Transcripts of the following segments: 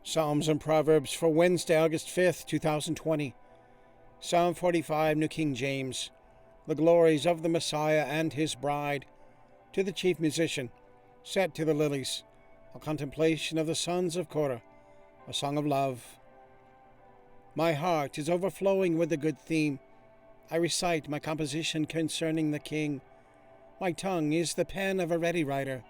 Psalms and Proverbs for Wednesday, August 5th, 2020. Psalm 45, New King James. The glories of the Messiah and his bride. To the chief musician, set to the lilies. A contemplation of the sons of Korah. A song of love. My heart is overflowing with a good theme. I recite my composition concerning the King. My tongue is the pen of a ready writer.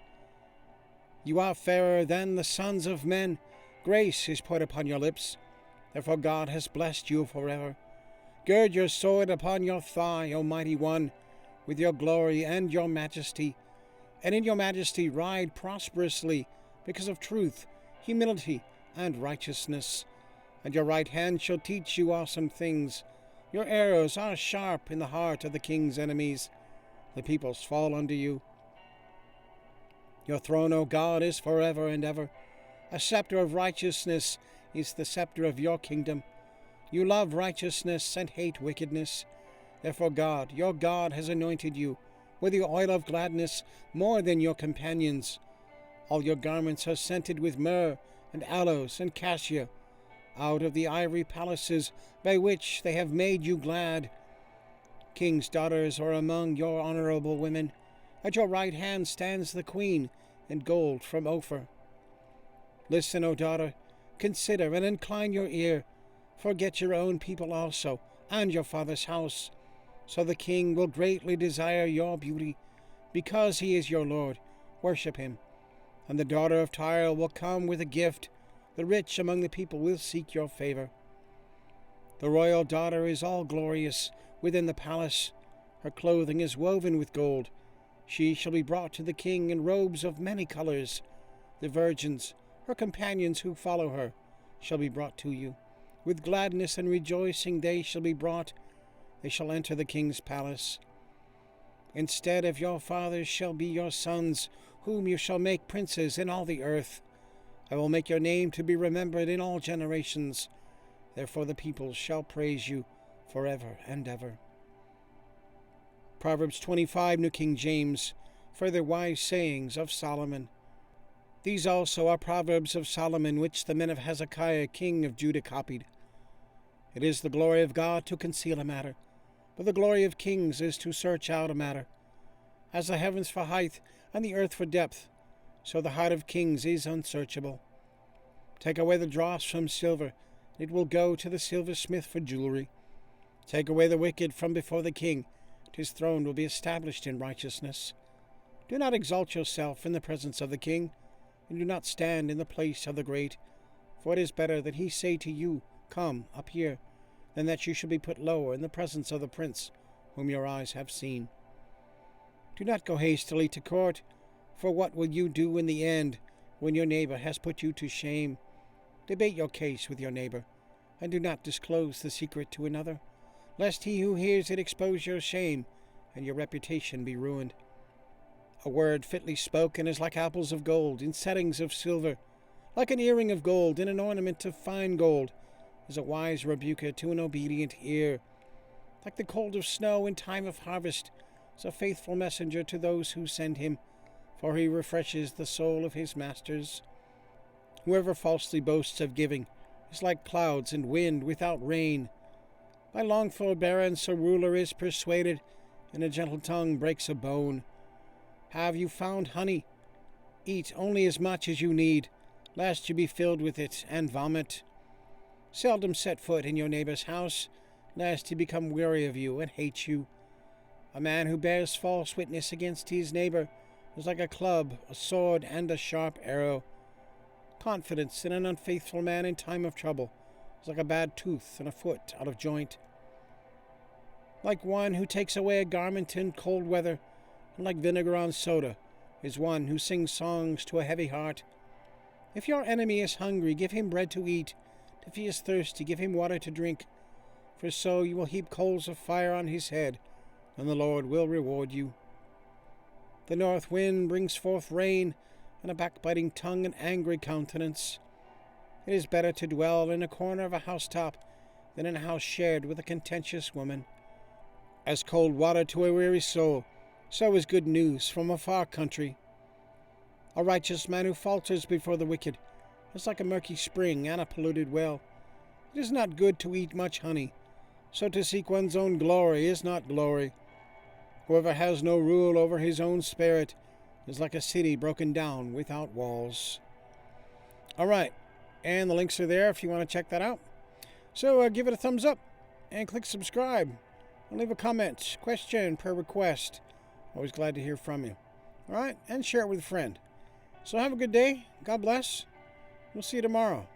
You are fairer than the sons of men. Grace is put upon your lips. Therefore God has blessed you forever. Gird your sword upon your thigh, O mighty one, with your glory and your majesty. And in your majesty ride prosperously, because of truth, humility, and righteousness. And your right hand shall teach you awesome things. Your arrows are sharp in the heart of the king's enemies. The peoples fall under you. Your throne, O God, is forever and ever. A scepter of righteousness is the scepter of your kingdom. You love righteousness and hate wickedness. Therefore God, your God, has anointed you with the oil of gladness more than your companions. All your garments are scented with myrrh and aloes and cassia, out of the ivory palaces by which they have made you glad. King's daughters are among your honorable women. At your right hand stands the queen, in gold from Ophir. Listen, O daughter, consider and incline your ear. Forget your own people also, and your father's house. So the king will greatly desire your beauty, because he is your Lord. Worship him. And the daughter of Tyre will come with a gift. The rich among the people will seek your favor. The royal daughter is all glorious within the palace. Her clothing is woven with gold. She shall be brought to the king in robes of many colors. The virgins, her companions who follow her, shall be brought to you. With gladness and rejoicing they shall be brought. They shall enter the king's palace. Instead of your fathers shall be your sons, whom you shall make princes in all the earth. I will make your name to be remembered in all generations. Therefore the people shall praise you forever and ever. Proverbs 25, New King James. Further wise sayings of Solomon. These also are proverbs of Solomon, which the men of Hezekiah king of Judah copied. It is the glory of God to conceal a matter, but the glory of kings is to search out a matter. As the heavens for height and the earth for depth, so the heart of kings is unsearchable. Take away the dross from silver, and it will go to the silversmith for jewelry. Take away the wicked from before the king, and his throne will be established in righteousness. Do not exalt yourself in the presence of the king, and do not stand in the place of the great. For it is better that he say to you, Come up here, than that you should be put lower in the presence of the prince, whom your eyes have seen. Do not go hastily to court, for what will you do in the end, when your neighbor has put you to shame? Debate your case with your neighbor, and do not disclose the secret to another, lest he who hears it expose your shame, and your reputation be ruined. A word fitly spoken is like apples of gold in settings of silver. Like an earring of gold in an ornament of fine gold is a wise rebuker to an obedient ear. Like the cold of snow in time of harvest is a faithful messenger to those who send him, for he refreshes the soul of his masters. Whoever falsely boasts of giving is like clouds and wind without rain. By long forbearance a ruler is persuaded, and a gentle tongue breaks a bone. Have you found honey? Eat only as much as you need, lest you be filled with it and vomit. Seldom set foot in your neighbor's house, lest he become weary of you and hate you. A man who bears false witness against his neighbor is like a club, a sword, and a sharp arrow. Confidence in an unfaithful man in time of trouble is like a bad tooth and a foot out of joint. Like one who takes away a garment in cold weather, and like vinegar on soda, is one who sings songs to a heavy heart. If your enemy is hungry, give him bread to eat. If he is thirsty, give him water to drink. For so you will heap coals of fire on his head, and the Lord will reward you. The north wind brings forth rain, and a backbiting tongue and angry countenance. It is better to dwell in a corner of a housetop than in a house shared with a contentious woman. As cold water to a weary soul, so is good news from a far country. A righteous man who falters before the wicked is like a murky spring and a polluted well. It is not good to eat much honey, so to seek one's own glory is not glory. Whoever has no rule over his own spirit is like a city broken down without walls. All right, and the links are there if you want to check that out. So give it a thumbs up and click subscribe and leave a comment, question, prayer request. Always glad to hear from you. All right, and share it with a friend. So have a good day. God bless. We'll see you tomorrow.